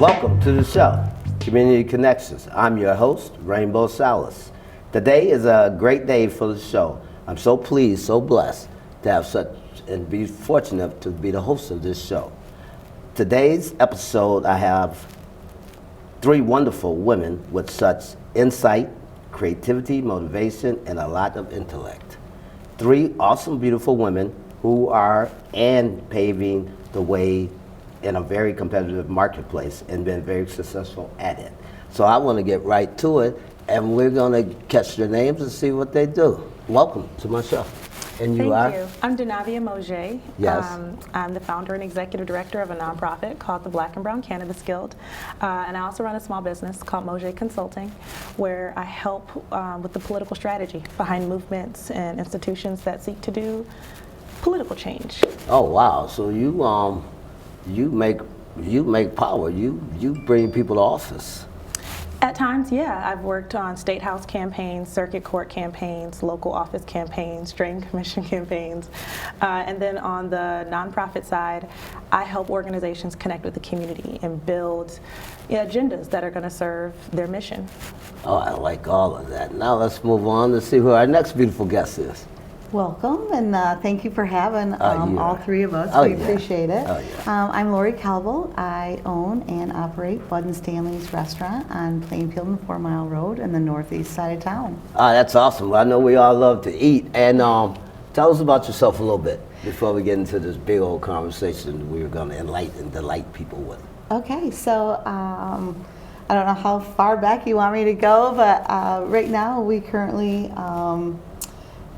Welcome to the show, Community Connections. I'm your host, Rainbow Salas. Today is a great day for the show. I'm so pleased, so blessed to have such and be fortunate to be the host of this show. Today's episode, I have three wonderful women with such insight, creativity, motivation, and a lot of intellect. Three awesome, beautiful women who are paving the way in a very competitive marketplace and been very successful at it. So I want to get right to it, and we're going to catch their names and see what they do. Welcome to my show. And you are? Thank you. I'm Denavvia Mojet. Yes. I'm the founder and executive director of a nonprofit called the Black and Brown Cannabis Guild. And I also run a small business called Mojet Consulting, where I help with the political strategy behind movements and institutions that seek to do political change. Oh, wow. So you make power. You bring people to office. At times, yeah. I've worked on state house campaigns, circuit court campaigns, local office campaigns, drain commission campaigns. And then on the nonprofit side, I help organizations connect with the community and build agendas that are going to serve their mission. Oh, I like all of that. Now let's move on to see who our next beautiful guest is. Welcome, and thank you for having all three of us. We appreciate it. Oh, yeah. I'm Laurie Kelbel. I own and operate Bud and Stanley's restaurant on Plainfield and 4 Mile Road in the northeast side of town. That's awesome. I know we all love to eat. And tell us about yourself a little bit before we get into this big old conversation we're going to enlighten and delight people with. Okay, so I don't know how far back you want me to go, but right now we currently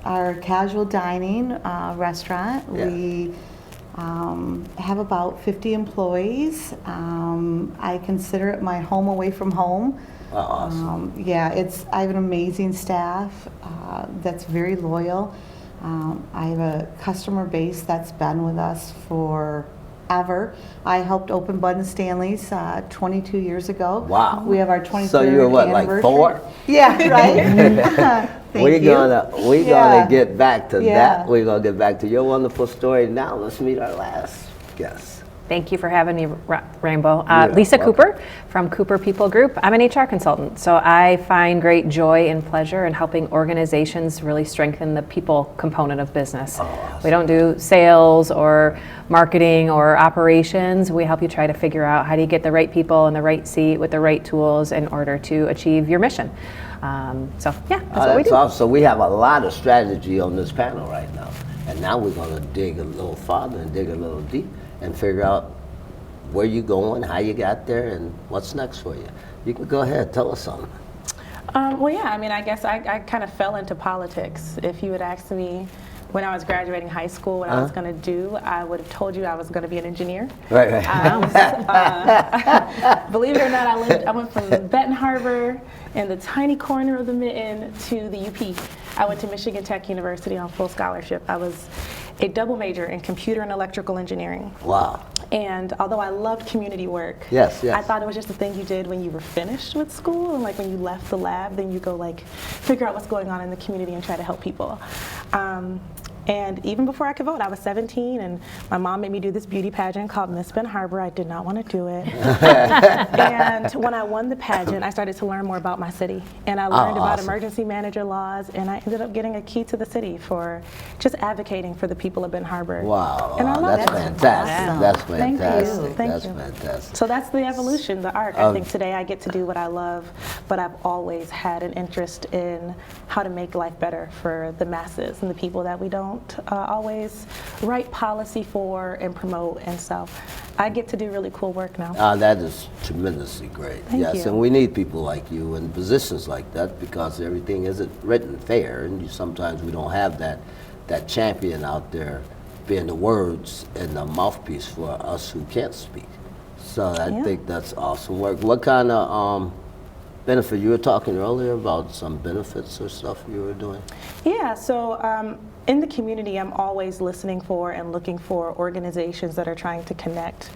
our casual dining restaurant. Yeah. We have about 50 employees. I consider it my home away from home. Oh, awesome. I have an amazing staff that's very loyal. I have a customer base that's been with us forever. I helped open Bud and Stanley's 22 years ago. Wow. We have our 23rd So you're what, anniversary. like 4? Yeah, right. We're gonna get back to Yeah. that. We're gonna get back to your wonderful story. Now let's meet our last guest. Thank you for having me, Rainbow. Yeah, Lisa welcome. Cooper from Cooper People Group. I'm an HR consultant, so I find great joy and pleasure in helping organizations really strengthen the people component of business. Oh, awesome. We don't do sales or marketing or operations. We help you try to figure out how do you get the right people in the right seat with the right tools in order to achieve your mission. That's what we do. Awesome. So we have a lot of strategy on this panel right now. And now we're going to dig a little farther and dig a little deep and figure out where you're going, how you got there, and what's next for you. You can go ahead, tell us something. I guess I kind of fell into politics. If you had asked me when I was graduating high school what I was going to do, I would have told you I was going to be an engineer. Right. Believe it or not, I went from Benton Harbor in the tiny corner of the Mitten to the UP. I went to Michigan Tech University on full scholarship. I was a double major in computer and electrical engineering. Wow. And although I loved community work, Yes. I thought it was just the thing you did when you were finished with school, and like when you left the lab, then you go like figure out what's going on in the community and try to help people. And even before I could vote, I was 17, and my mom made me do this beauty pageant called Miss Ben Harbor. I did not want to do it. And when I won the pageant, I started to learn more about my city. And I learned about emergency manager laws, and I ended up getting a key to the city for just advocating for the people of Ben Harbor. Wow. And I love that's it. fantastic. Awesome. That's fantastic. Thank you. Fantastic. So that's the evolution, the arc. I think today I get to do what I love, but I've always had an interest in how to make life better for the masses and the people that we don't always write policy for and promote. And so I get to do really cool work now. That is tremendously great. Thank yes, you. and we need people like you in positions like that because everything isn't written fair, and sometimes we don't have that champion out there being the words and the mouthpiece for us who can't speak. So I think that's awesome work. What kind of benefit, you were talking earlier about some benefits or stuff you were doing? Yeah, so in the community, I'm always listening for and looking for organizations that are trying to connect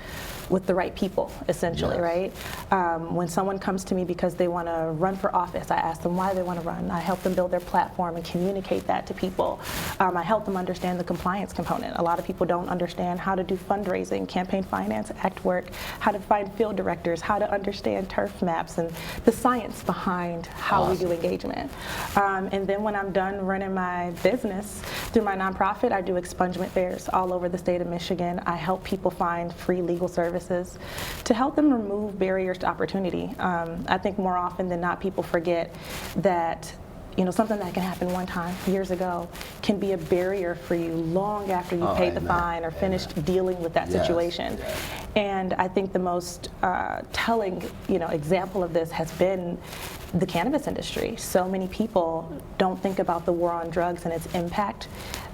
with the right people, essentially, Yes. right? When someone comes to me because they want to run for office, I ask them why they want to run. I help them build their platform and communicate that to people. I help them understand the compliance component. A lot of people don't understand how to do fundraising, campaign finance, act work, how to find field directors, how to understand turf maps, and the science behind how we do engagement. And then when I'm done running my business through my nonprofit, I do expungement fairs all over the state of Michigan. I help people find free legal services to help them remove barriers to opportunity. I think more often than not, people forget that something that can happen one time years ago can be a barrier for you long after you paid the fine or finished dealing with that situation. Yes. And I think the most telling example of this has been the cannabis industry. So many people don't think about the war on drugs and its impact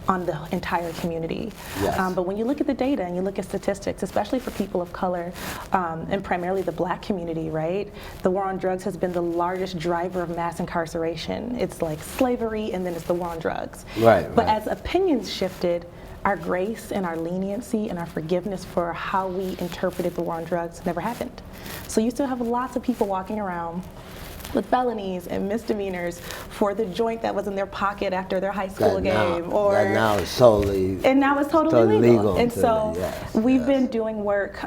on the entire community. Yes. But when you look at the data and you look at statistics, especially for people of color and primarily the Black community, right? The war on drugs has been the largest driver of mass incarceration. It's like slavery and then it's the war on drugs. Right. But as opinions shifted, our grace and our leniency and our forgiveness for how we interpreted the war on drugs never happened. So you still have lots of people walking around with felonies and misdemeanors for the joint that was in their pocket after their high school game, that now is totally, and now it's totally legal. And to so me, yes, we've been doing work.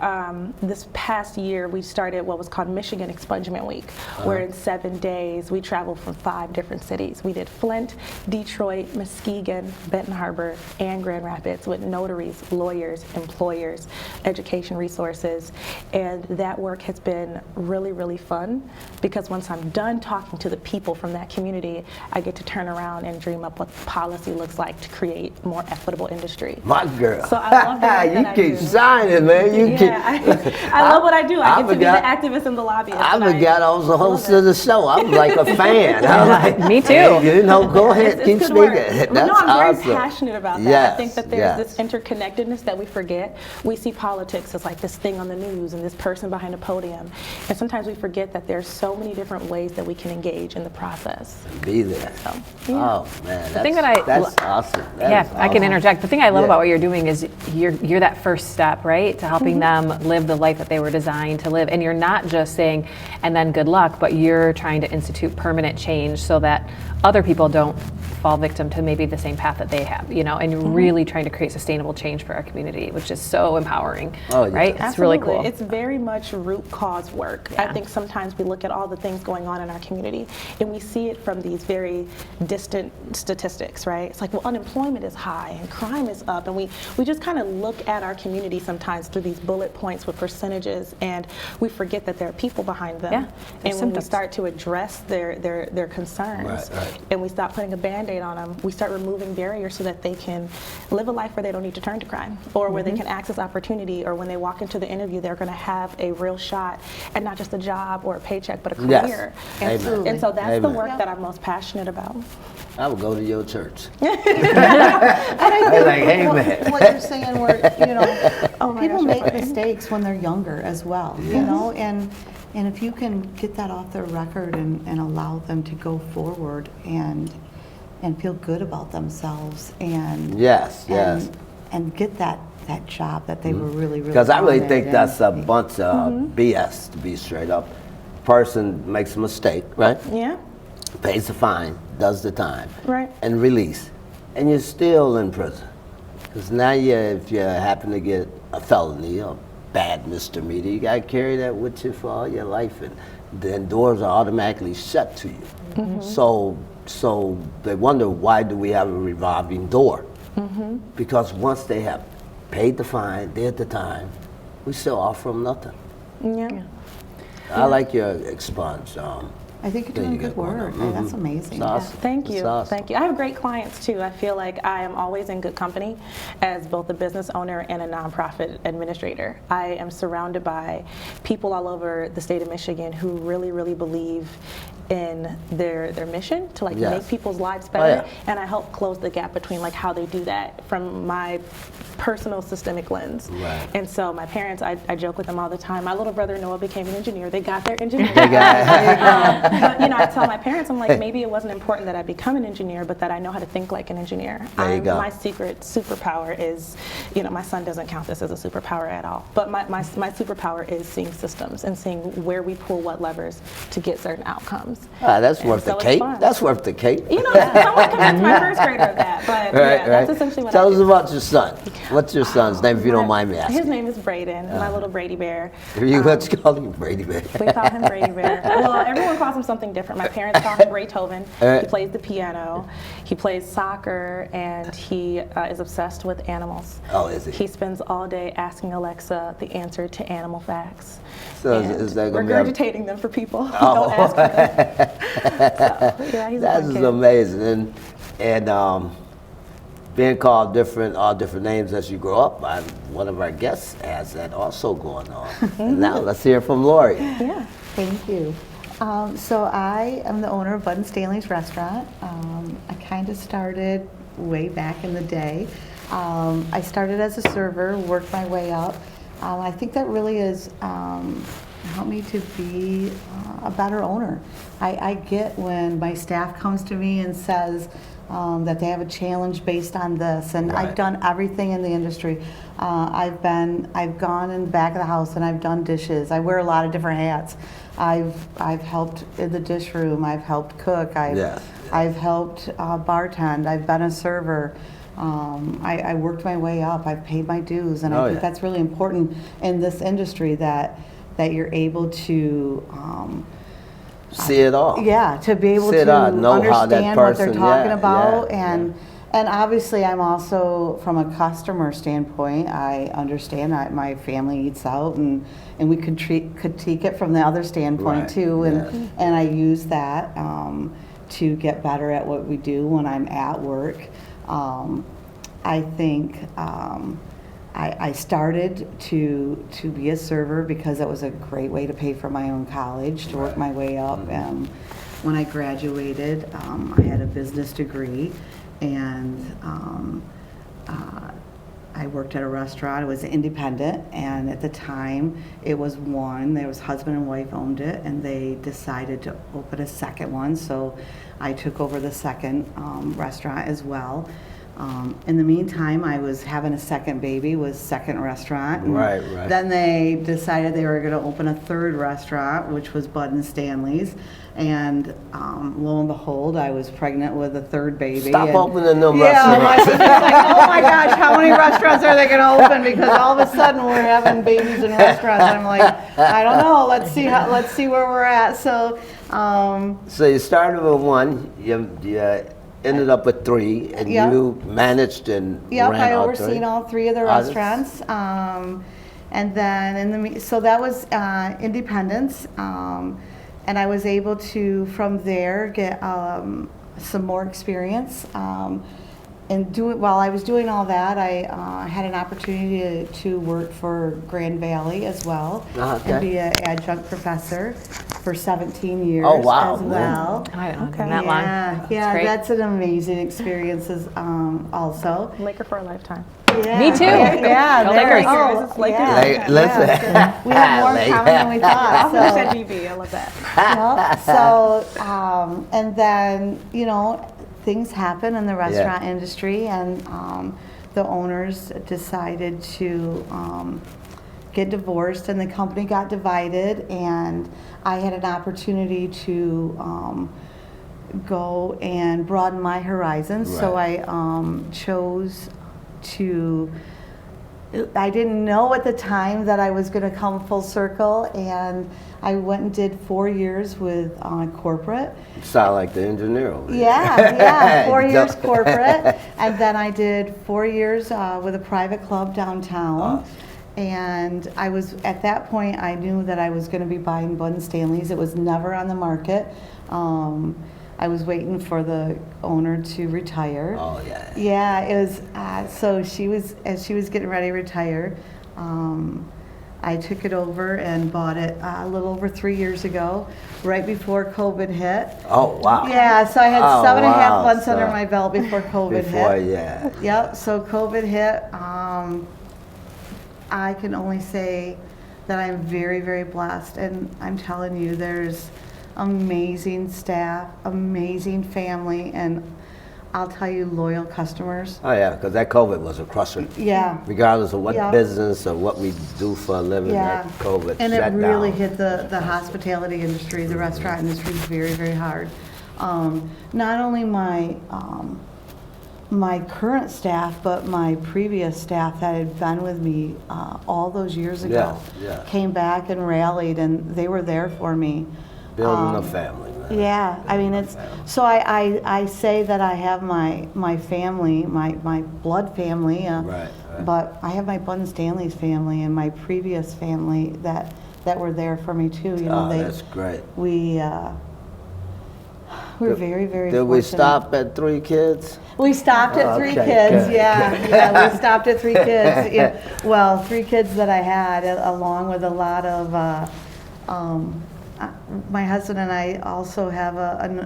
This past year, we started what was called Michigan Expungement Week, where in 7 days we traveled from 5 different cities. We did Flint, Detroit, Muskegon, Benton Harbor, and Grand Rapids with notaries, lawyers, employers, education resources, and that work has been really, really fun because once I'm done talking to the people from that community, I get to turn around and dream up what policy looks like to create a more equitable industry. My girl. So I love the work you that keep I do. shining, man. I love what I do. I get to be the activist in the lobby. I forgot I was the host of the show. I'm like a fan. I'm like, Me too. hey, go ahead, It's keep good speaking. work. That's No, I'm very awesome. passionate about that. Yes, I think that there's this interconnectedness that we forget. We see politics as like this thing on the news and this person behind a podium. And sometimes we forget that there's so many different ways that we can engage in the process. Be there. So, yeah. Oh man, thing that I that's awesome. That Yeah, is I can awesome. interject. The thing I love Yeah. about what you're doing is you're that first step, right, to helping them live the life that they were designed to live. And you're not just saying, and then good luck, but you're trying to institute permanent change so that other people don't fall victim to maybe the same path that they have, and you're really trying to create sustainable change for our community, which is so empowering, Oh, yeah. right? It's Absolutely. really cool. It's very much root cause work. I think sometimes we look at all the things going on in our community and we see it from these very distant statistics, right? It's like, well, unemployment is high and crime is up, and we just kind of look at our community sometimes through these bullet points with percentages, and we forget that there are people behind them. Yeah, and there's when we symptoms. start to address their concerns, Right. and we stop putting a Band-Aid on them, we start removing barriers so that they can live a life where they don't need to turn to crime, or where they can access opportunity, or when they walk into the interview, they're going to have a real shot at not just a job or a paycheck, but a Yes. career. Absolutely. And so that's the Amen. work that I'm most passionate about. I would go to your church. And I think like, hey, man. what you're saying, where Oh my people gosh, make mistakes when they're younger as well, and if you can get that off their record and allow them to go forward and feel good about themselves and Yes. and get that job that they were really Because I really wanted think and- that's a bunch of BS, to be straight up. Person makes a mistake, right? Yeah, Pays the fine, does the time, right. and release, and you're still in prison. Because now if you happen to get a felony or bad misdemeanor, you got to carry that with you for all your life, and then doors are automatically shut to you. So they wonder, why do we have a revolving door? Because once they have paid the fine, did the time, we still offer them nothing. Yeah. I like your expunge. I think you're There doing you good go. work. That's amazing. It's awesome. Thank you. It's awesome. Thank you. I have great clients too. I feel like I am always in good company as both a business owner and a nonprofit administrator. I am surrounded by people all over the state of Michigan who really, really believe in their mission to like Yes. make people's lives better, yeah. and I help close the gap between like how they do that from my personal systemic lens. Right. And so my parents, I joke with them all the time. My little brother Noah became an engineer. They got their engineering. There you go. But I tell my parents, I'm like, maybe it wasn't important that I become an engineer, but that I know how to think like an engineer. There you go. My secret superpower is, my son doesn't count this as a superpower at all, but my superpower is seeing systems and seeing where we pull what levers to get certain outcomes. That's And worth so the it's cake. fun. That's worth the cake. Someone convinced my first grader of that, but that's essentially what Tell I us do. about your son. What's your son's name, if you don't mind me asking? His name is Braden, my little Brady Bear. What you call him, Brady Bear? We call him Brady Bear. Well, everyone calls him something different. My parents call him Beethoven. He plays the piano. He plays soccer, and he is obsessed with animals. Oh, is he? He spends all day asking Alexa the answer to animal facts. So and is that gonna be regurgitating them for people. Oh. Don't ask for them. So, yeah, he's a That fun is kid. amazing. And being called all different names as you grow up, one of our guests has that also going on. And now let's hear from Laurie. Yeah. Thank you. So I am the owner of Bud and Stanley's restaurant. I kind of started way back in the day. I started as a server, worked my way up. I think that really has helped me to be a better owner. I get when my staff comes to me and says that they have a challenge based on this, and Right. I've done everything in the industry. I've gone in the back of the house and I've done dishes. I wear a lot of different hats. I've helped in the dish room. I've helped cook. I've helped bartend. I've been a server. I worked my way up. I've paid my dues, and I think that's really important in this industry that you're able to See it all. yeah, to be able Sit to down, know how that understand what they're person- talking yeah, about, yeah, and obviously I'm also from a customer standpoint. I understand that my family eats out, and we could critique it from the other standpoint Right, too, yeah. and I use that to get better at what we do when I'm at work. I think I started to be a server because it was a great way to pay for my own college, to work my way up. When I graduated, I had a business degree, and I worked at a restaurant. It was independent, and at the time it was one. There was husband and wife owned it, and they decided to open a second one, so I took over the second restaurant as well. In the meantime, I was having a second baby with second restaurant. And Right. then they decided they were going to open a third restaurant, which was Bud and Stanley's. And lo and behold, I was pregnant with a third baby. Stop and opening them yeah, my restaurants. sister's like, oh my gosh, how many restaurants are they going to open? Because all of a sudden we're having babies in restaurants. I'm like, I don't know. Let's see where we're at. So. So you started with one, you ended up with three, and Yep. you managed and Yep, ran I all overseen three? all three of the Others? restaurants. And then so that was Independence. And I was able to, from there, get some more experience. While I was doing all that, I had an opportunity to work for Grand Valley as well, Okay. and be an adjunct professor for 17 years Oh, wow. as well. I don't know, Okay. that long. Yeah, great. that's an amazing experience also. Laker for a lifetime. Yeah. Me too. Yeah. Go there- Lakers. oh, It's Lakers. yeah. Listen. Yeah. We have more in common than we thought. Also, you So, said BB. I love that. yep. So, and then, things happen in the restaurant industry, and the owners decided to get divorced, and the company got divided, and I had an opportunity to go and broaden my horizons. So Right. I chose to. I didn't know at the time that I was going to come full circle, and I went and did 4 years with corporate. You sound like the engineer over there. Yeah, 4 years corporate, and then I did 4 years with a private club downtown. Awesome. And I was, at that point, I knew that I was going to be buying Bud and Stanley's. It was never on the market. I was waiting for the owner to retire. Oh, yeah. Yeah, it was, so as she was getting ready to retire, I took it over and bought it a little over 3 years ago, right before COVID hit. Oh, wow. Yeah, so I had Oh, 7.5 wow, months under so my belt before COVID Before, hit. yeah. Yep, so COVID hit. I can only say that I'm very, very blessed, and I'm telling you, there's amazing staff, amazing family, and I'll tell you, loyal customers. Oh, yeah, because that COVID was a crusher. Yeah. Regardless of what Yeah. business or what we do for a living, Yeah, that COVID and shut it really down. hit the hospitality industry, the restaurant industry very, very hard. Not only my current staff, but my previous staff that had been with me all those years ago Yeah. came back and rallied, and they were there for me. Building a family, man. Yeah, I mean, it's, so I say that I have my family, my blood family, Right. but I have my Bud and Stanley's family and my previous family that were there for me too. You know, Oh, that's great. We're very, very Did we fortunate. stop at 3 kids? We stopped at 3 Okay, kids, good. yeah, we stopped at 3 kids. Yeah, well, 3 kids that I had, along with a lot of, my husband and I also have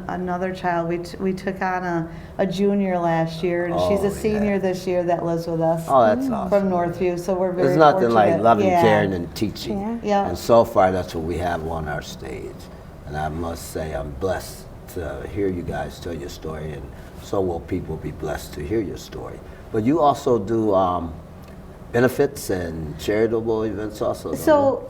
another child. We took on a junior last year, and she's Oh, a senior yeah. this year that lives with us. Oh, that's awesome. From Northview, so we're very There's nothing like fortunate. loving, Yeah. caring, and teaching. Yeah. Yeah. And so far, that's what we have on our stage. And I must say, I'm blessed to hear you guys tell your story, and so will people be blessed to hear your story. But you also do benefits and charitable events also, don't So,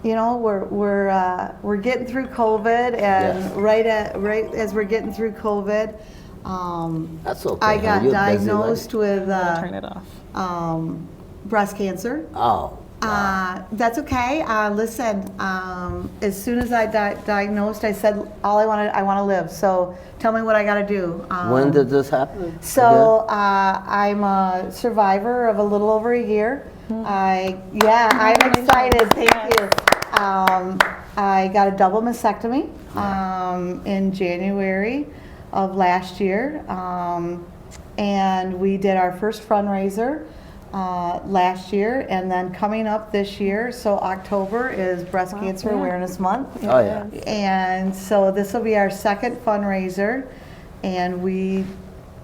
you know, we're getting through COVID, and Yes. right as we're getting through COVID, That's okay. I got You're a busy diagnosed with Turn it off. breast cancer. Oh, That's okay. Listen, as soon as I diagnosed, I said I want to live. So tell me what I got to do. when did this happen? So I'm a survivor of a little over a year. I'm excited. Thank you. I got a double mastectomy in January of last year, and we did our first fundraiser last year, and then coming up this year, so October is Breast Cancer Awareness Month. Oh, yeah. And so this will be our second fundraiser, and we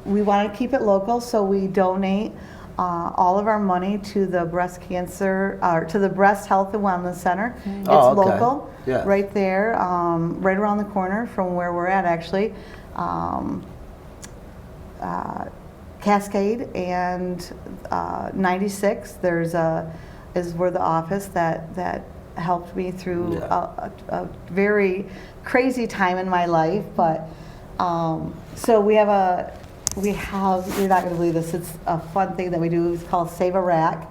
want to keep it local, so we donate all of our money to the breast cancer, or to the Breast Health and Wellness Center. It's Oh, okay. local, Yeah. right there, right around the corner from where we're at, actually. Cascade and 96. Is where the office that helped me through Yeah. a very crazy time in my life. But so we have you're not going to believe this. It's a fun thing that we do. It's called Save a Rack.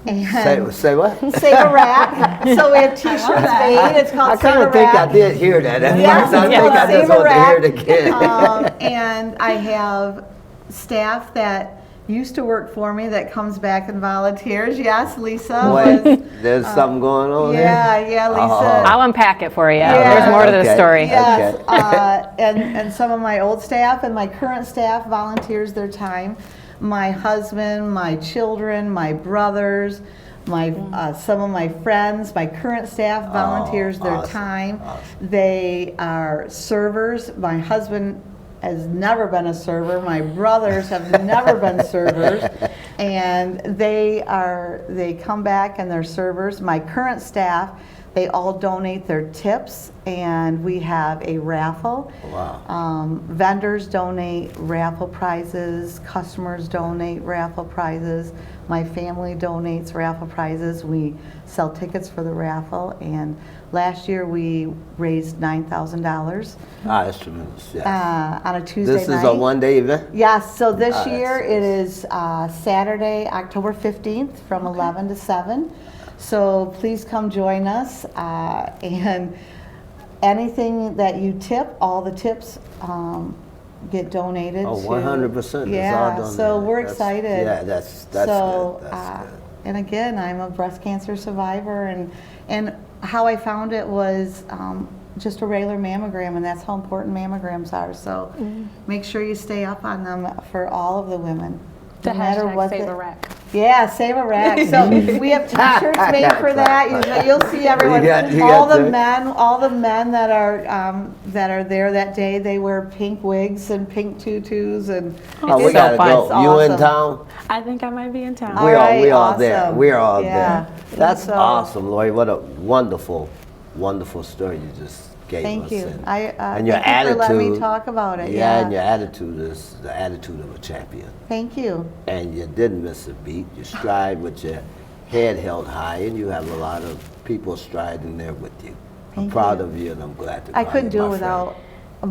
And Say what? Save a Rack. So we have T-shirts made. It's I called Save kind a of think I Rack. did hear that at Yeah, first. I it's think called I Save just a want to hear it Rack. again. And I have staff that used to work for me that comes back and volunteers. Yes, Lisa. Wait, there's something going on Yeah, here? yeah, Lisa. I'll unpack it for you. Yeah. There's more to the Okay. story. Yes, Okay. and some of my old staff and my current staff volunteers their time. My husband, my children, my brothers, some of my friends, my current staff volunteers their awesome, time. awesome. They are servers. My husband has never been a server. My brothers have never been servers, and they come back and they're servers. My current staff, they all donate their tips, and we have a raffle. Wow. Vendors donate raffle prizes, customers donate raffle prizes, my family donates raffle prizes. We sell tickets for the raffle, and last year we raised $9,000 That's tremendous. Yes. on a Tuesday This night. is a one-day event? Yes, so this That's year it is Saturday, October 15th from 11 to 7. So please come join us, and anything that you tip, all the tips get donated Oh, to. 100%. Yeah, It's all done so there. we're That's- excited. Yeah, that's So, good. That's good. and again, I'm a breast cancer survivor, and how I found it was just a regular mammogram, and that's how important mammograms are. So make sure you stay up on them for all of the women. The no matter hashtag what Save the- a Rack. Yeah, save a rack. So we have T-shirts made for that. You'll see everyone. You got all to- the men that are there that day. They wear pink wigs and pink tutus, and Oh, we it's gotta fun. go. It's You in awesome. town? I think I might be in town. All We right, all there. awesome. We're all Yeah. there. That's So- awesome, Laurie. What a wonderful, wonderful story you just gave us. Thank you. And, And your thank you attitude. for letting me talk about it. Yeah, Yeah. and your attitude is the attitude of a champion. Thank you. And you didn't miss a beat. You stride with your head held high, and you have a lot of people striding there with you. I'm Thank proud you. of you, and I'm glad to I call couldn't you do it my friend. without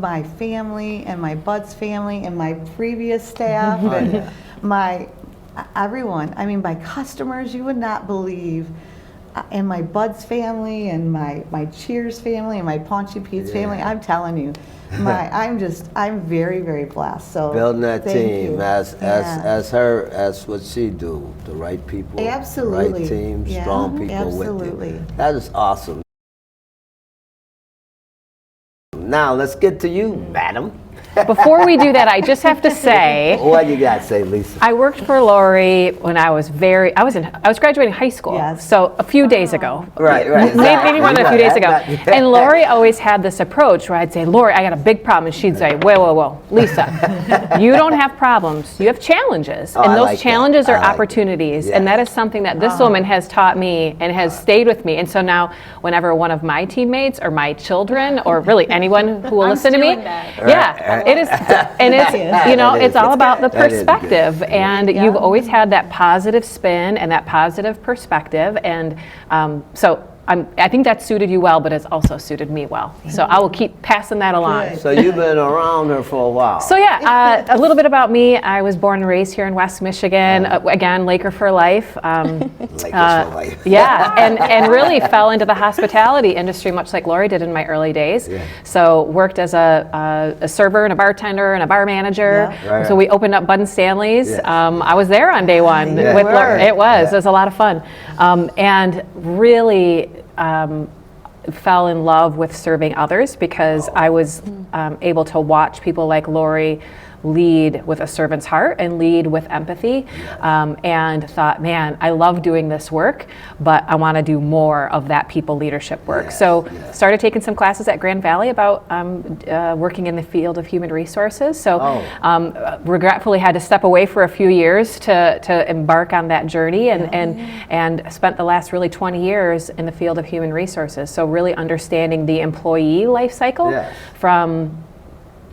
my family and my Bud's family and my previous staff Oh, and yeah. my everyone. I mean, my customers, you would not believe. And my Bud's family and my Cheers family and my Paunchy Pete's family. Yeah. I'm telling you, I'm very, very blessed. So Building that thank team you. as Yeah. as what she do, the right people, Absolutely. right team, Yeah, strong people absolutely. with you. That is awesome. Now let's get to you, madam. Before we do that, I just have to say, What you got to say, Lisa? I worked for Laurie when I was graduating high school. Yes. So a few days ago. Right. Maybe more than a few days ago. Not- And Laurie always had this approach where I'd say, Laurie, I got a big problem. And she'd say, whoa, Lisa, you don't have problems. You have challenges. Oh, And I those like that. challenges I are like that. opportunities. Yes. And that is something that this woman has taught me and has stayed with me. And so now whenever one of my teammates or my children or really anyone who will I'm listen to me, stealing that. yeah, Right. it is, and it's, you know, That it's is all good. about the That is good. perspective. And you've always had that positive spin and that positive perspective. And so I think that suited you well, but it's also suited me well. So I will keep passing that along. Good. So you've been around her for a while. So yeah, a little bit about me. I was born and raised here in West Michigan. Again, Laker for life. Lakers for life. Yeah, and really fell into the hospitality industry, much like Laurie did in my early days. Yeah. So worked as a server and a bartender and a bar manager. Yeah. Right. So we opened up Bud and Stanley's. Yes. I was there on day one. Yeah. With You Laurie. were. It was. Yeah. It was a lot of fun, and really. Fell in love with serving others because I was able to watch people like Laurie lead with a servant's heart and lead with empathy, and thought, man, I love doing this work, but I want to do more of that people leadership work. Yes, So yes. started taking some classes at Grand Valley about working in the field of human resources. So regretfully had to step away for a few years to embark on that journey, and spent the last really 20 years in the field of human resources. So really understanding the employee life cycle Yes. from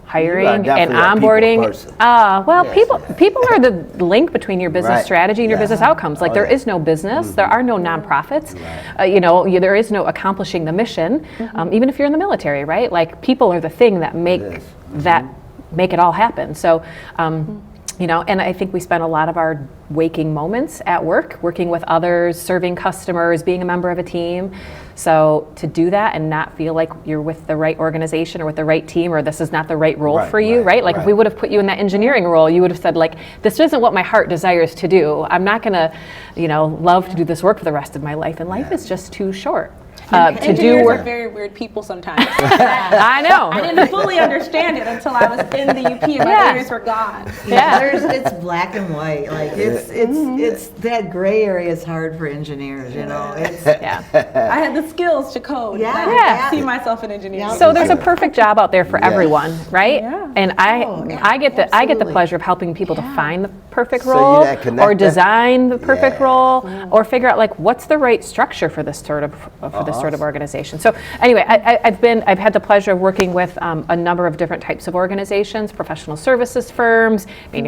hiring and definitely a people onboarding. person. Well, Yes. people are the link between your business Right. strategy and your Yeah. business outcomes. Like Oh, there yeah. is no business, there are no nonprofits. Right. There is no accomplishing the mission. Even if you're in the military, right? Like people are the thing that make Yes. that make it all happen. So. And I think we spend a lot of our waking moments at work, working with others, serving customers, being a member of a team. So to do that and not feel like you're with the right organization or with the right team, or this is not the right role Right, for you, right, right? Like if right. we would have put you in that engineering role, you would have said like, this isn't what my heart desires to do. I'm not gonna, love to do this work for the rest of my life. And life is just too short. To do Engineers are work. very weird people sometimes. I know. I didn't fully understand it until I was in the UP and my Yeah. ears were gone. Yeah. It's black and white. Like it's that gray area is hard for engineers. It's Yeah. I had the skills to code. Yeah. I Yeah. see myself in engineering. Yeah. So there's a perfect job out there for Yes. everyone, right? Yeah. And Oh, yeah, I get the absolutely. pleasure of helping people to find the perfect So you role, that connector? or design the perfect Yeah. role, or figure out like what's the right structure for this sort of organization. So anyway, I've had the pleasure of working with a number of different types of organizations: professional services firms,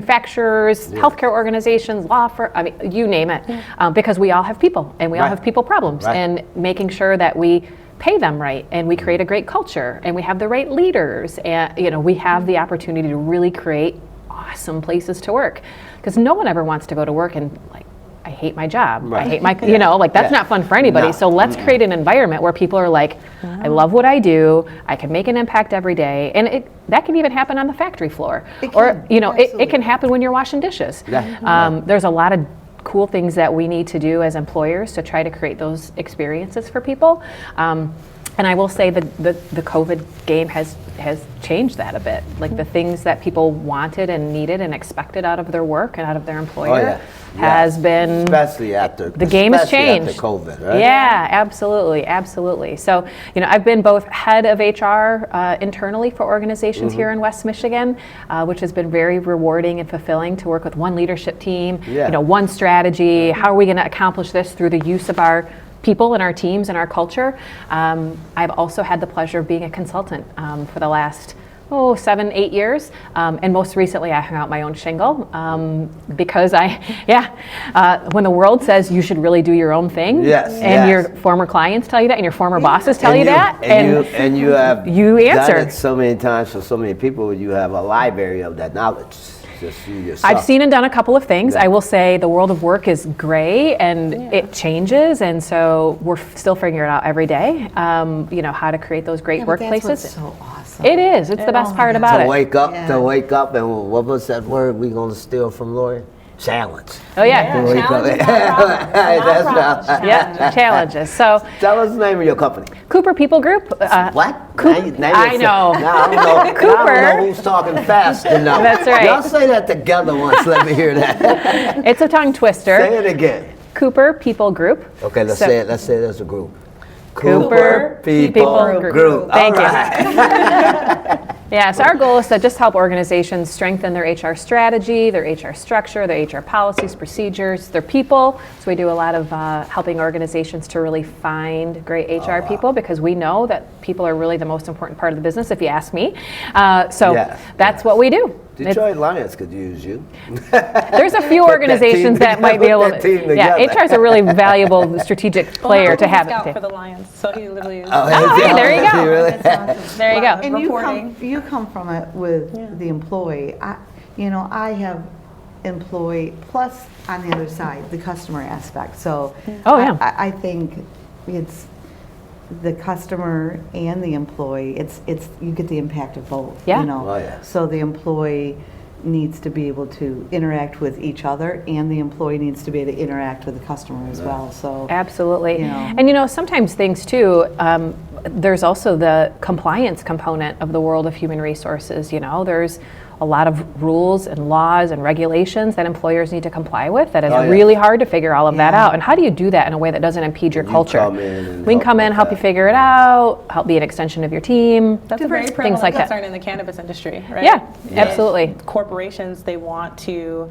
manufacturers, healthcare organizations, law firms. I mean, you name it, because we all have people and we all Right. have people problems, Right. and making sure that we pay them right and we create a great culture and we have the right leaders, and we have the opportunity to really create awesome places to work, because no one ever wants to go to work and like, I hate my job. Right. I hate my, like that's Yeah. not fun for anybody. No. So let's create an environment where people are like, I love what I do. I can make an impact every day. And that can even happen on the factory floor. It Or, can, it absolutely. can happen when you're washing dishes. Yeah. There's a lot of cool things that we need to do as employers to try to create those experiences for people. And I will say that the COVID game has changed that a bit. Like the things that people wanted and needed and expected out of their work and out of their employer has been, especially after the game has changed. After COVID, right? Yeah, absolutely, absolutely. So, I've been both head of HR internally for organizations here in West Michigan, which has been very rewarding and fulfilling to work with one leadership team, one strategy. How are we going to accomplish this through the use of our people and our teams and our culture? I've also had the pleasure of being a consultant for the last 7, 8 years. And most recently I hung out my own shingle because when the world says you should really do your own thing, and your former clients tell you that, and your former bosses tell you that, and you have answer done it so many times for so many people, you have a library of that knowledge. Just you yourself. I've seen and done a couple of things. I will say the world of work is gray and it changes, and so we're still figuring it out every day. How to create those great workplaces. That's what's so awesome. It is. It's the best part about it. To wake up, and what was that word we gonna steal from Laurie? Challenge. Oh yeah. Challenges. So tell us the name of your company. Cooper People Group. What? I know. Now I don't know. Cooper. I don't know who's talking fast enough. That's right. Y'all say that together once. Let me hear that. It's a tongue twister. Say it again. Cooper People Group. Okay, let's say it. Let's say it as a group. Cooper People Group. Thank you. Yeah, so our goal is to just help organizations strengthen their HR strategy, their HR structure, their HR policies, procedures, their people. So we do a lot of helping organizations to really find great HR people, because we know that people are really the most important part of the business, if you ask me. That's what we do. Detroit Lions could use you. There's a few organizations that might be able to. Yeah, HR is a really valuable strategic player to have. Scout for the Lions, so he literally is. Hey, there you go. Really? There you go. And you come from it with the employee. I have employee plus on the other side the customer aspect. So I think it's the customer and the employee. It's you get the impact of both. Yeah. So the employee needs to be able to interact with each other, and the employee needs to be able to interact with the customer as well. So absolutely. And sometimes things too. There's also the compliance component of the world of human resources. There's a lot of rules and laws and regulations that employers need to comply with that is really hard to figure all of that out. And how do you do that in a way that doesn't impede your culture? We can come in, help you figure it out, help be an extension of your team. That's a very things like concern in the cannabis industry, right? Yeah, absolutely. Corporations, they want to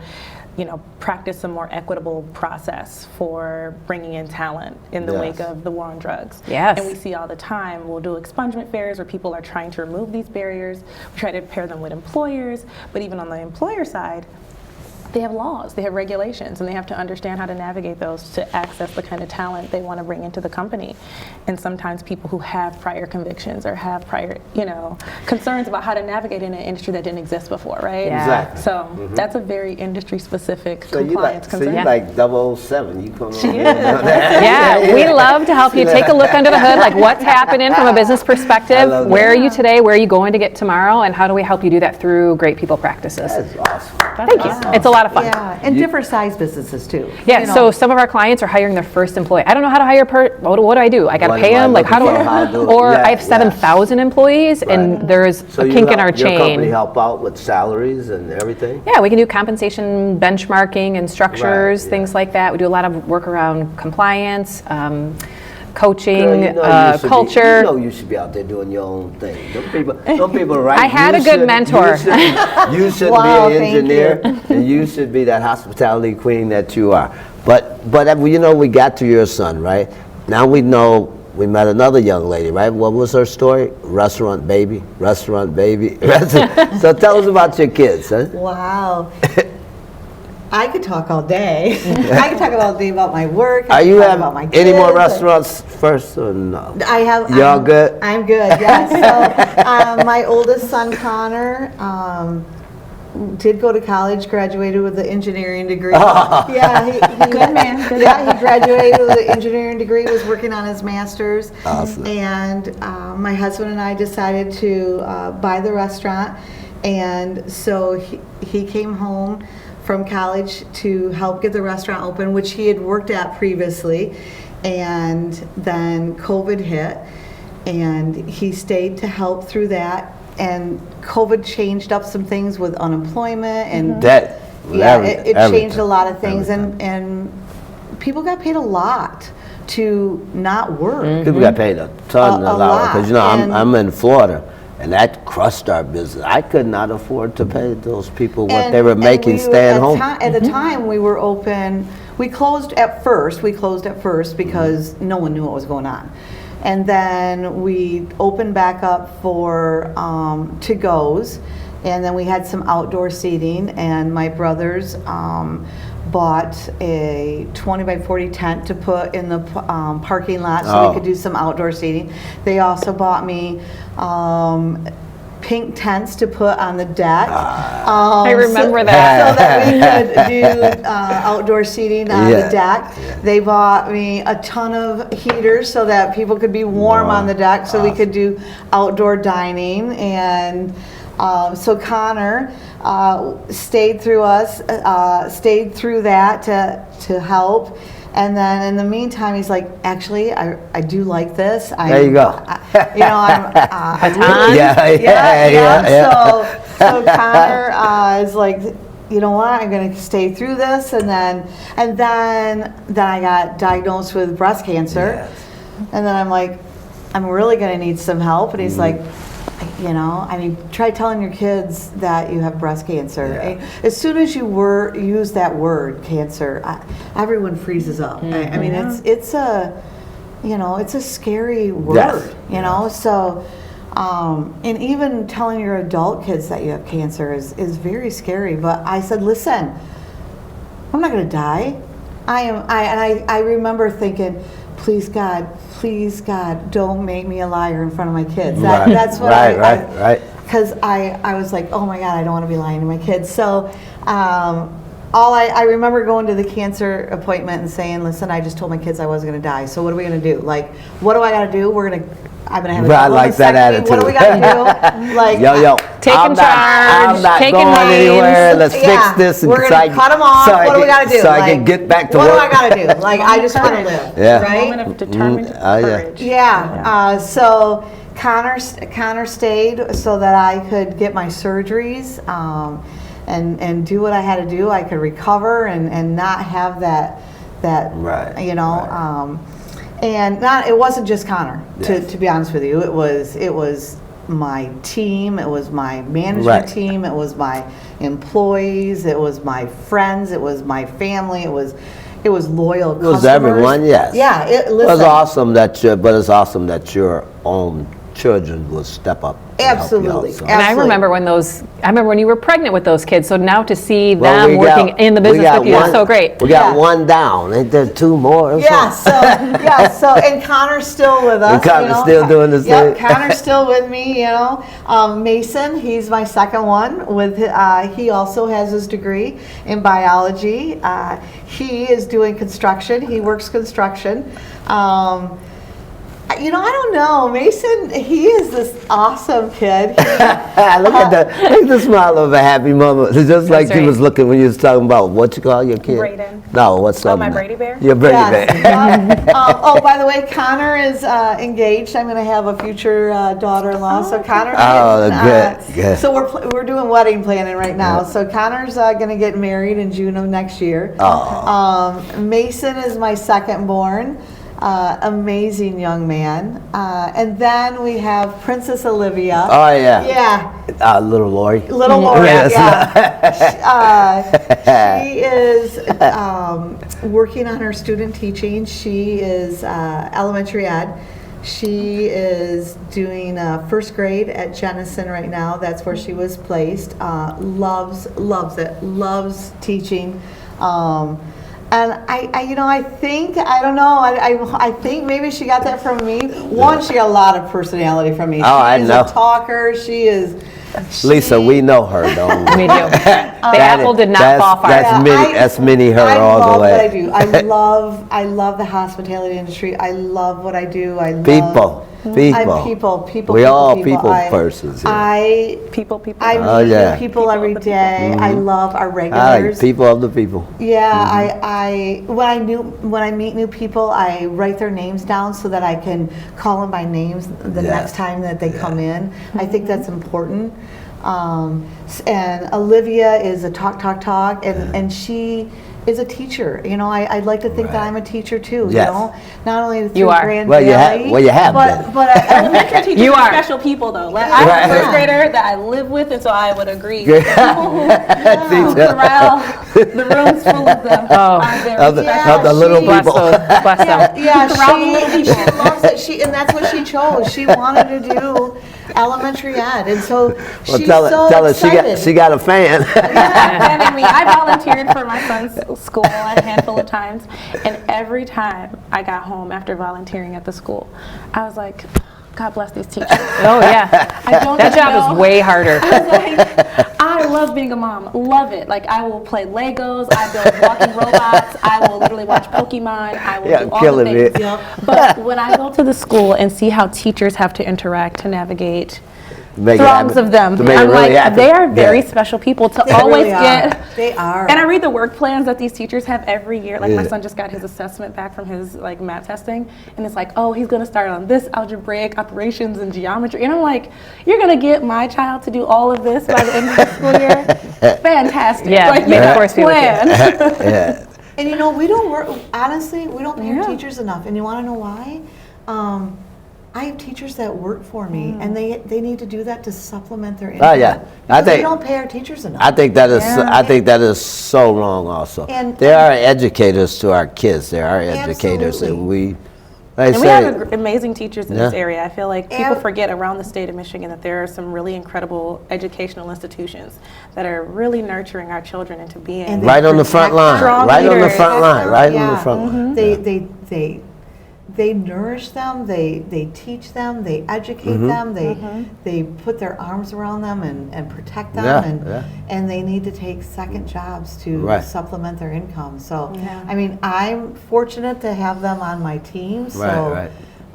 practice a more equitable process for bringing in talent in the wake of the war on drugs. Yes. And we see all the time, we'll do expungement fairs where people are trying to remove these barriers. We try to pair them with employers, but even on the employer side, they have laws, they have regulations, and they have to understand how to navigate those to access the kind of talent they want to bring into the company. And sometimes people who have prior convictions or have prior, concerns about how to navigate in an industry that didn't exist before, right? Yeah. Exactly. So that's a very industry-specific compliance concern. So you like 007. You come on. Yeah, we love to help you take a look under the hood, like what's happening from a business perspective, where are you today, where are you going to get tomorrow, and how do we help you do that through great people practices. That's awesome. Thank you. It's a lot of fun. Yeah, and different size businesses too. Yeah, so some of our clients are hiring their first employee. I don't know how to hire what do I do? I got to pay them? Like how do I? Or I have 7,000 employees and there's a kink in our chain. Your company help out with salaries and everything? Yeah, we can do compensation benchmarking and structures, things like that. We do a lot of work around compliance, coaching, culture. You should be out there doing your own thing. Some people right. I had a good mentor. You should be an engineer, and you should be that hospitality queen that you are. But we got to your son, right? Now we know. We met another young lady, right? What was her story? Restaurant baby. So tell us about your kids, huh? Wow. I could talk all day. I could talk all day about my work. Are you having any more restaurants first or no? I have. Y'all good? I'm good, yes. So my oldest son, Connor, did go to college, graduated with an engineering degree. Yeah, he good man. He graduated with an engineering degree, was working on his master's. Awesome. And my husband and I decided to buy the restaurant. And so he came home from college to help get the restaurant open, which he had worked at previously. And then COVID hit, and he stayed to help through that. And COVID changed up some things with unemployment and debt. Yeah, it changed everything, a lot of things, everything. and people got paid a lot to not work. People got paid a ton, A a lot. Because, lot, and- I'm in Florida, and that crushed our business. I could not afford to pay those people what And- they were and making we staying home. At the time, we were open. We closed at first because no one knew what was going on. And then we opened back up for to-goes, and then we had some outdoor seating, and my brothers bought a 20 by 40 tent to put in the parking lot so Oh. we could do some outdoor seating. They also bought me pink tents to put on the deck. I remember that. So that we could do outdoor seating on Yeah. the deck. They bought me a ton of heaters so that people could be warm on the deck, so we could do outdoor dining. And so Connor stayed through that to help. And then in the meantime, he's like, actually, I do like this. There you go. Baton? Yeah. So Connor is like, you know what? I'm going to stay through this, and then I got diagnosed with breast cancer, Yes. and then I'm like, I'm really going to need some help, and he's like, try telling your kids that you have breast cancer. Yeah. As soon as you use that word, cancer, everyone freezes up. I mean, it's a scary word, Yes. you know. So, and even telling your adult kids that you have cancer is very scary. But I said, listen, I'm not going to die. I remember thinking, please God, don't make me a liar in front of my kids. That's what Right. Because I was like, oh my God, I don't want to be lying to my kids. So I remember going to the cancer appointment and saying, listen, I just told my kids I wasn't going to die. So what are we going to do? Like, what do I got to do? I'm going to have a I like that attitude. What do we got to do? Like, Yo, Taking charge, I'm not taking going names. anywhere. Let's yeah, fix this. we're going to cut them off. What do we got to do? So I can get back to what work. What do I got to do? Like, I just want to live. Yeah. Right? Moment of determined Oh, yeah. courage. Yeah. So Connor stayed so that I could get my surgeries and do what I had to do. I could recover and not have that Right, you know. right. And it wasn't just Connor. Yes. To be honest with you, it was my team. It was my management Right. team. It was my employees. It was my friends. It was my family. It was loyal customers. It was everyone, yes. Yeah. It's Listen, awesome that your own children will step up. and help you out, Absolutely. so. And I Absolutely. remember when you were pregnant with those kids. So now to see Well, them we working got- in the we business got with you is one- so great. We got Yeah. one down. Ain't there two more? or Yeah, something? so and Connor's still with us. And Connor's still doing his Yep, thing. Connor's still with me. Mason, he's my second one. He also has his degree in biology. He is doing construction. He works construction. I don't know. Mason, he is this awesome kid. Look at the smile of a happy mama. It's just like That's she was right. looking when you was talking about what you call your kid. Brayden. No, what's up? my Brady Bear? Your Brady Yes. Bear. By the way, Connor is engaged. I'm going to have a future daughter-in-law. So Connor. Oh, good. So we're doing wedding planning right now. So Connor's going to get married in June of next year. Oh. Mason is my second born. Amazing young man. And then we have Princess Olivia. Oh, yeah. Yeah. Little Laurie. Little Laurie, Yes. yeah. She is working on her student teaching. She is elementary ed. She is doing first grade at Jennison right now. That's where she was placed. Loves it. Loves teaching. And I think, I don't know, I think maybe she got that from me. One, she got a lot of personality from me. Oh, I know. She's a talker. She is. Lisa, we know her, don't we? We do. The apple did not fall far. That's mini her all the way. I love what I do. I love the hospitality industry. I love what I do. I love People. People. We all people persons. Yeah. People. I meet people every day. I love our regulars. People of the people. Yeah, when I meet new people, I write their names down so that I can call them by names the next time that they come in. I think that's important. And Olivia is a talk, and she is a teacher. You know, I'd like to think that I'm a teacher too. Yes. You know, not only through You are. Grand Well, Valley, you have been. but Elementary teachers You are are. special people, though. Like, I'm a first grader that I live with, and so I would agree. People who corral the rooms full of them are very special. Of the little Bless people. those. Bless them. She loves it. And that's what she chose. She wanted to do elementary ed, and so she's tell her excited. she got a fan. And me, I volunteered for my son's school a handful of times, and every time I got home after volunteering at the school, I was like, God bless these teachers. Oh yeah. I don't That even job know. is way harder. I was like, I love being a mom. Love it. Like, I will play Legos. I build walking robots. I will literally watch Pokemon. I will do all the things. But when I go to the school and see how teachers have to interact to navigate throngs of them, I'm like, they are very special people to always get. They are. And I read the work plans that these teachers have every year. Like, my son just got his assessment back from his math testing, and it's like, oh, he's going to start on this algebraic operations and geometry. And I'm like, you're going to get my child to do all of this by the end of the school year? Fantastic. Yeah, like, may the force be with you. Yeah. And you know, we don't work, honestly, we don't pay our teachers enough. And you want to know why? I have teachers that work for me, and they need to do that to supplement their income. Oh yeah, I think we don't pay our teachers enough. I think that is so wrong. Also, they are educators to our kids. They are educators, and we. And we have amazing teachers in this area. I feel like people forget around the state of Michigan that there are some really incredible educational institutions that are really nurturing our children into being right on the front line. Right on the front line. Right on the front line. They nourish them, they teach them, they educate them, they put their arms around them and protect them, and they need to take second jobs to supplement their income. So, I mean, I'm fortunate to have them on my team. So,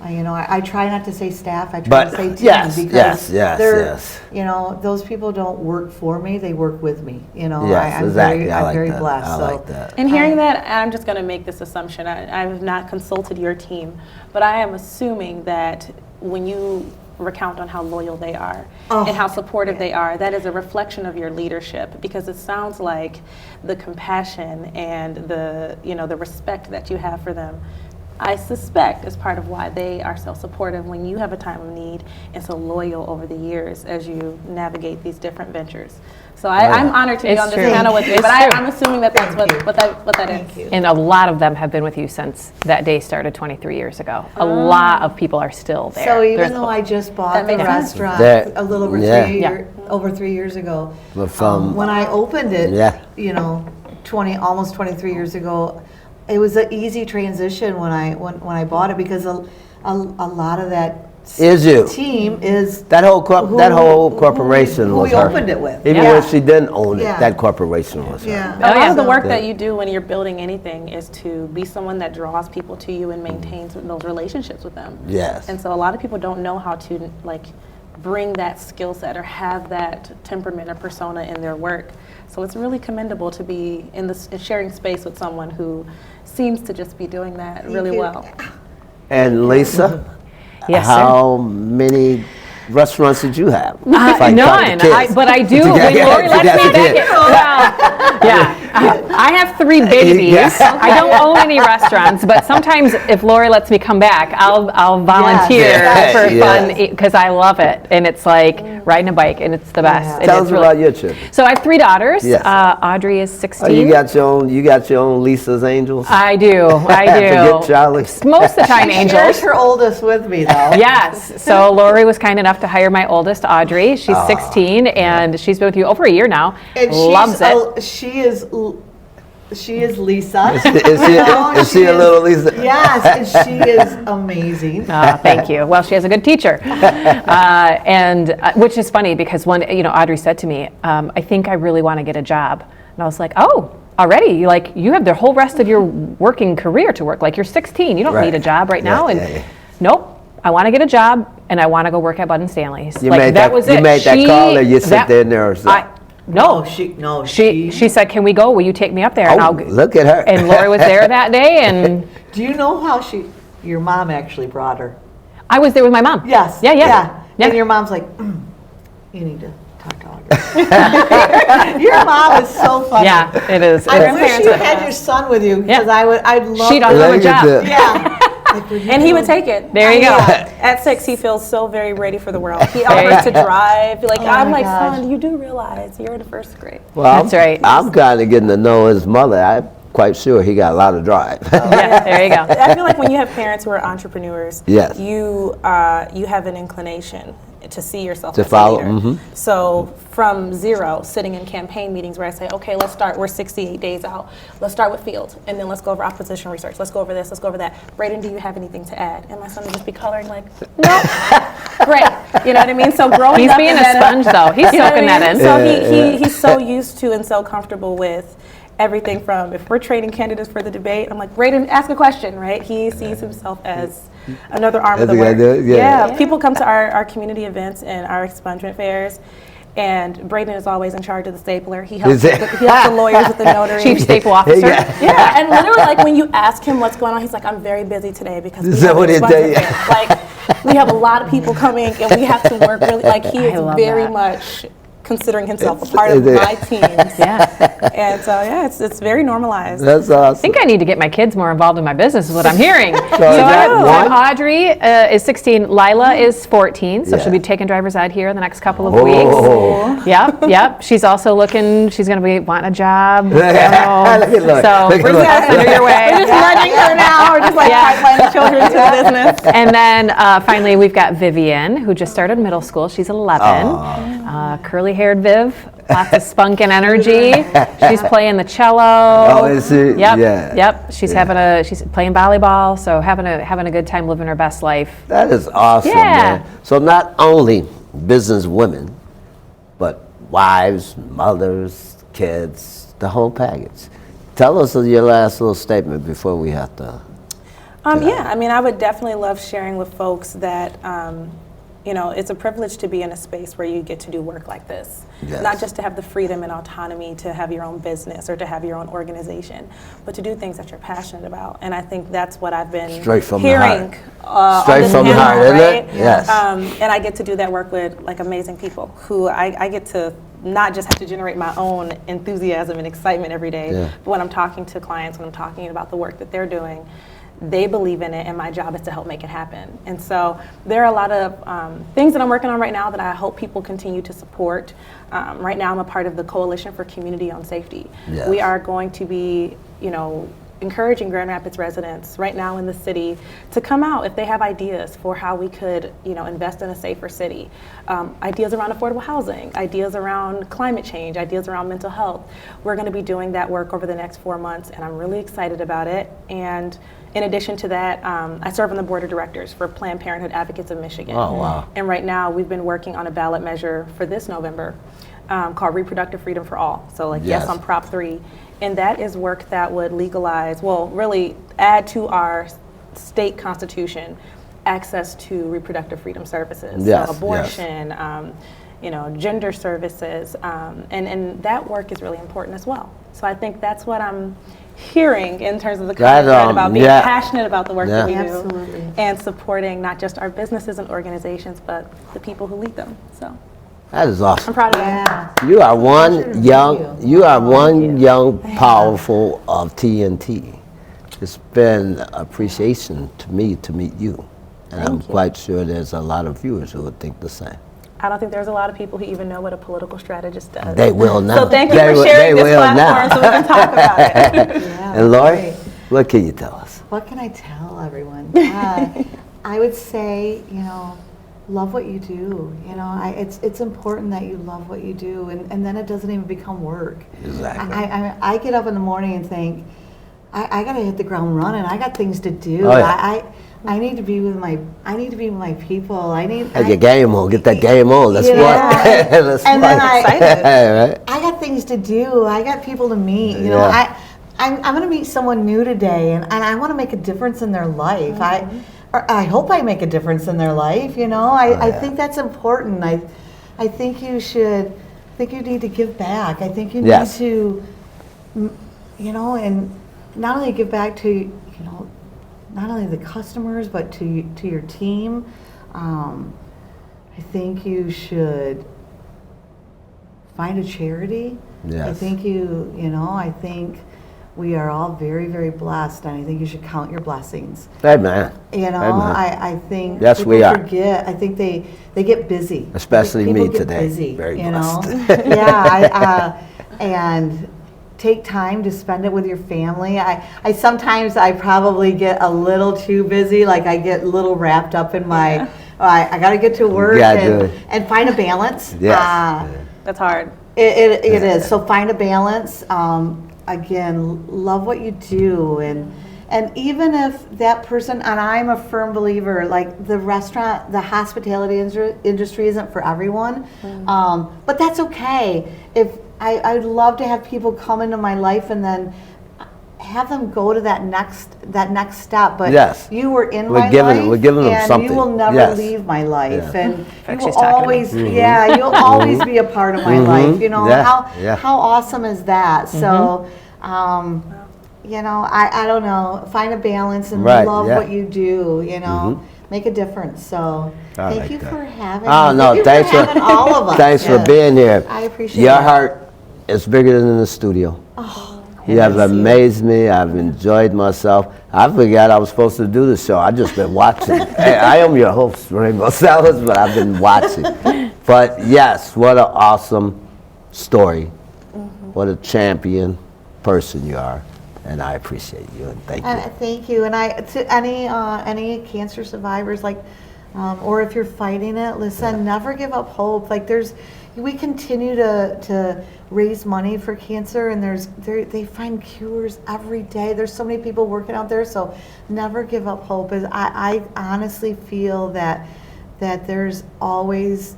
you know, I try not to say staff, I try to say team, because they're, you know, those people don't work for me, they work with me. You know, I'm very blessed. I like that. And hearing that, I'm just going to make this assumption. I have not consulted your team, but I am assuming that when you recount on how loyal they are and how supportive they are, that is a reflection of your leadership, because it sounds like the compassion and the respect that you have for them, I suspect, is part of why they are so supportive when you have a time of need and so loyal over the years as you navigate these different ventures. So I'm honored to be on this panel with you, but I'm assuming that that's what that is. And a lot of them have been with you since that day started 23 years ago. A lot of people are still there. So even though I just bought the restaurant a little over 3 years ago, when I opened it, you know, almost 23 years ago, it was an easy transition when I bought it, because a lot of that team is that whole corporation who was we her. opened it with. Even when she didn't own it, that corporation was her. A lot of the work that you do when you're building anything is to be someone that draws people to you and maintains those relationships with them. Yes. And so a lot of people don't know how to bring that skill set or have that temperament or persona in their work. So it's really commendable to be in sharing space with someone who seems to just be doing that really well. And Lisa, yes, how many restaurants did you have? None, but I do. When Laurie lets me back in. Well, I have 3 babies. I don't own any restaurants, but sometimes if Laurie lets me come back, I'll volunteer for fun, because I love it, and it's like riding a bike, and it's the best. Tell us about your children. So I have 3 daughters. Audrey is 16. Oh, you got your own Lisa's Angels? I do. Forget Charlie. Most of the time, She Angels. shares her oldest with me, though. Yes. So Laurie was kind enough to hire my oldest, Audrey. She's 16, and she's been with you over a year now. And loves it. She is Lisa. Is she a little Lisa? Yes, and she is amazing. Thank you. Well, she has a good teacher, and which is funny, because Audrey said to me, "I think I really want to get a job," and I was like, "Oh, already? You have the whole rest of your working career to work. Like, you're 16, you don't need a job right now." And nope. I want to get a job and I want to go work at Bud and Stanley's. You Like, made that was you it. made that She- call, or you sit that- there and there or something? No, she said, "Can we go? Will you take me up there?" And Oh, look at her. And Laurie was there that day, and Do you know how your mom actually brought her? I was there with my mom. Yes. Yeah. And your mom's like, you need to talk to August. Your mom is so funny. Yeah, it is. I It's- wish you had your son with you because Yeah. I'd love She'd offer him a Look at job. that. Yeah. And he would take it. There you go. At 6, he feels so very ready for the world. He offers to drive. Like, I'm my like, gosh. son, you do realize you're in the 1st grade. Well, That's right. I'm kind of getting to know his mother. I'm quite sure he got a lot of drive. Yeah, there you go. I feel like when you have parents who are entrepreneurs, Yes. you have an inclination to see yourself To as follow, a leader. So from zero, sitting in campaign meetings where I say, okay, let's start, we're 68 days out. Let's start with field, and then let's go over opposition research. Let's go over this, let's go over that. Braden, do you have anything to add? And my son would just be coloring like, no. Great. You know what I mean? So growing He's up being in a that- sponge, though. He's You know what I soaking that mean? in. So he's so used to and so comfortable with everything from, if we're trading candidates for the debate, I'm like, Braden, ask a question, right? He sees himself as another arm of the That's a work. good idea, yeah. People come to our community events and our expungement fairs, and Braden is always in charge of the stapler. He helps, Is it? he helps the lawyers with the notary. Chief Staple Officer. Yeah, and literally, like, when you ask him what's going on, he's like, I'm very busy today because we Is have that what an he tell you? expungement fair. Like, we have a lot of people coming, and we have to work really, like, he I is love very that. much considering himself a part of my teams. Yeah. And so, yeah, it's very normalized. That's I awesome. think I need to get my kids more involved in my business is what I'm hearing. So that I have one? Audrey is 16, Lila is 14, so Yeah. she'll be taking driver's ed here in the next couple of Oh. weeks. Yep. She's also looking, she's going to be wanting a job. Look at Laurie. So Look at we're Laurie. just under your way. We're just nudging her now. We're just like pipelining children to the business. And then finally, we've got Vivian, who just started middle school. She's 11. Curly-haired Viv, lots of spunk and energy. She's playing the cello. Oh, is she? Yep. Yeah. Yep. She's she's playing volleyball, so having a good time living her best life. That is awesome, Yeah. man. So not only business women, but wives, mothers, kids, the whole package. Tell us your last little statement before we have to. Yeah, I mean, I would definitely love sharing with folks that, it's a privilege to be in a space where you get to do work like this. Yes. Not just to have the freedom and autonomy to have your own business or to have your own organization, but to do things that you're passionate about. And I think that's what I've been Straight from the hearing heart. on Straight this from the panel, heart, isn't right? it? Yes. And I get to do that work with like amazing people who I get to not just have to generate my own enthusiasm and excitement every day, Yeah. but when I'm talking to clients, when I'm talking about the work that they're doing, they believe in it, and my job is to help make it happen. And so there are a lot of things that I'm working on right now that I hope people continue to support. Right now I'm a part of the Coalition for Community on Safety. Yes. We are going to be, encouraging Grand Rapids residents right now in the city to come out if they have ideas for how we could, invest in a safer city. Ideas around affordable housing, ideas around climate change, ideas around mental health. We're going to be doing that work over the next 4 months, and I'm really excited about it. And in addition to that, I serve on the board of directors for Planned Parenthood Advocates of Michigan. Oh, wow. And right now we've been working on a ballot measure for this November called Reproductive Freedom for All. So like yes on Prop 3. And that is work that would legalize, really add to our state constitution access to reproductive freedom services. Yes, So abortion, gender services, and that work is really important as well. So I think that's what I'm hearing in terms of the comment about being passionate about the work that we Absolutely. do and supporting not just our businesses and organizations, but the people who lead them. So That is I'm awesome. proud of that. Yeah. You are one young, powerful of TNT. It's been appreciation to me to meet you. And I'm quite sure there's a lot of viewers who would think the same. I don't think there's a lot of people who even know what a political strategist does. They will now. So thank you They for will- sharing they this will platform now. so we can talk about it. Yeah, And Laurie, great. what can you tell us? What can I tell everyone? I would say, love what you do. It's important that you love what you do, and then it doesn't even become work. Exactly. I get up in the morning and think, I gotta hit the ground running. I got things to do. Oh, yeah. I need to be with my people. Get your game on. Get that game on. Let's Yeah. play. Let's And then play. Right? I got things to do. I got people to meet. Yeah. I'm going to meet someone new today, and I want to make a difference in their life. I hope I make a difference in their life, you know. I think that's important. I think you need to give back. I think you need to, you know, and not only give back to, you know, not only the customers, but to your team. I think you should find a charity. Yes. I think I think we are all very, very blessed, and I think you should count your blessings. Amen. You know, Amen. I think Yes, people we are. forget. I think they get busy. Especially People me get today. Busy, Very you know? blessed. Yeah, and take time to spend it with your family. I sometimes I probably get a little too busy. Like I get a little wrapped up in my. I got to get to work and find a balance. Yes. That's hard. It is. So find a balance. Again, love what you do, and even if that person, and I'm a firm believer, like the restaurant, the hospitality industry isn't for everyone, but that's okay. If I'd love to have people come into my life and then have them go to that next step. But yes. you were in we're my giving, life, We're giving them and something. you will never yes. leave my life, Yeah. and Like you she's will talking to me. always, you'll always be a part of my life. You know Yeah. how awesome is that? So, you know, I don't know. Find a balance and love what you do. You know, make a difference. So, thank you for having me. Oh no, thanks for having all of us. Thanks for being here. I appreciate your it. heart is bigger than the studio. You have amazed me. I've enjoyed myself. I forgot I was supposed to do the show. I've just been watching. Hey, I am your host, Rainbow Salads, but I've been watching. But yes, what an awesome story. What a champion person you are. And I appreciate you, and thank you. Thank you. And to any cancer survivors, like, or if you're fighting it, listen, never give up hope. Like we continue to raise money for cancer, and they find cures every day. There's so many people working out there, so never give up hope. I honestly feel that there's always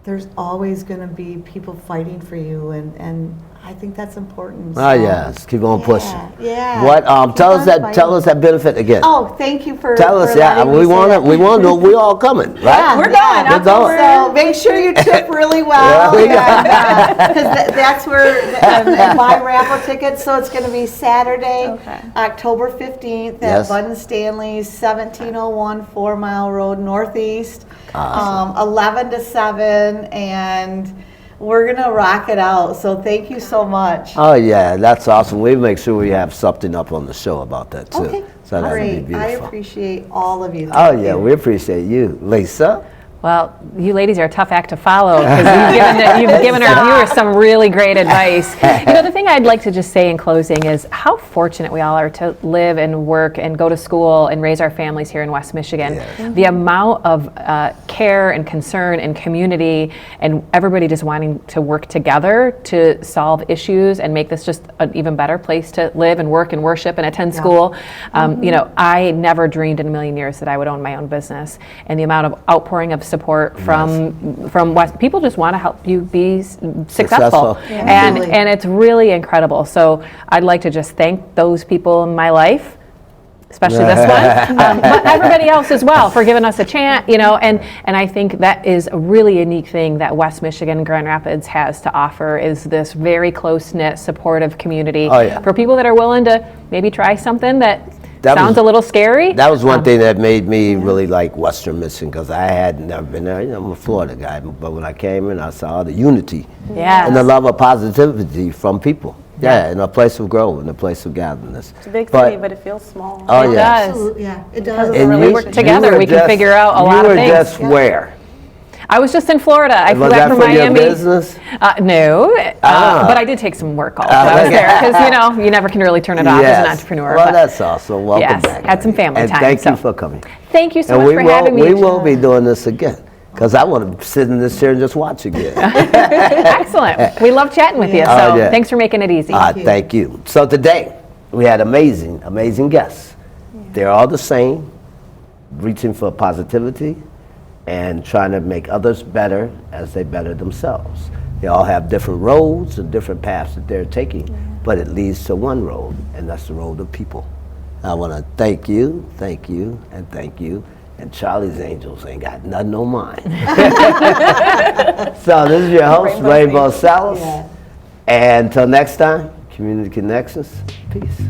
going to be people fighting for you, and I think that's important. Oh yes, keep on pushing. Yeah. What? Keep Tell us on that. fighting. Tell us that benefit again. Oh, thank you for. Tell us. for Yeah, letting me we say want to. that. We want to know. We all coming, right? Yeah, We're going. We're going. So make sure you tip really well, because that's where and buy raffle tickets. So it's going to be Saturday, October 15th at Bud and Stanley's, 1701 4 Mile Road Northeast, Awesome. 11 to 7, and we're going to rock it out. So thank you so much. Oh yeah, that's awesome. We make sure we have something up on the show about that too. Okay, So that'd be great. I beautiful. appreciate all of you. Oh Thank yeah, you. we appreciate you, Lisa. Well, you ladies are a tough act to follow because you've given our viewers some really great advice. You know, the thing I'd like to just say in closing is how fortunate we all are to live and work and go to school and raise our families here in West Michigan. Yes. The amount of care and concern and community and everybody just wanting to work together to solve issues and make this just an even better place to live and work and worship and attend school. You know, I never dreamed in a million years that I would own my own business, and the amount of outpouring of support from West, people just want to help you be successful. And Absolutely. and it's really incredible. So I'd like to just thank those people in my life, especially this one, but everybody else as well for giving us a chance, you know, and I think that is a really unique thing that West Michigan Grand Rapids has to offer, is this very close-knit, supportive community for people that are willing to maybe try something that sounds a little scary. That was one thing that made me really like Western Michigan, because I had never been there. You know, I'm a Florida guy, but when I came in, I saw the unity and the love of positivity from people. Yeah, in a place of growth, in a place of gatherness. It's a big city, but it feels small. Oh It yeah. does. Absolutely, yeah, it does. And really work together, we can figure out a lot of things. You were just where? I was just in Florida. I flew Was back that from for your Miami. business? No, but I did take some work calls. I was there because you know you never can really turn it off as an entrepreneur. Well, but that's awesome. Welcome yes, back. had some family and time. Thank so. you for coming. Thank you so And much for having me. we will be doing this again, because I want to sit in this chair and just watch again. Excellent. We love chatting with you. So thanks for making it easy. Thank you. So today we had amazing guests. They're all the same, reaching for positivity and trying to make others better as they better themselves. They all have different roads and different paths that they're taking, but it leads to one road, and that's the road of people. I want to thank you, and thank you. And Charlie's Angels ain't got nothing on mine. So this is your host, Rainbow Salas. Yeah. And until next time, Community Connections. Peace.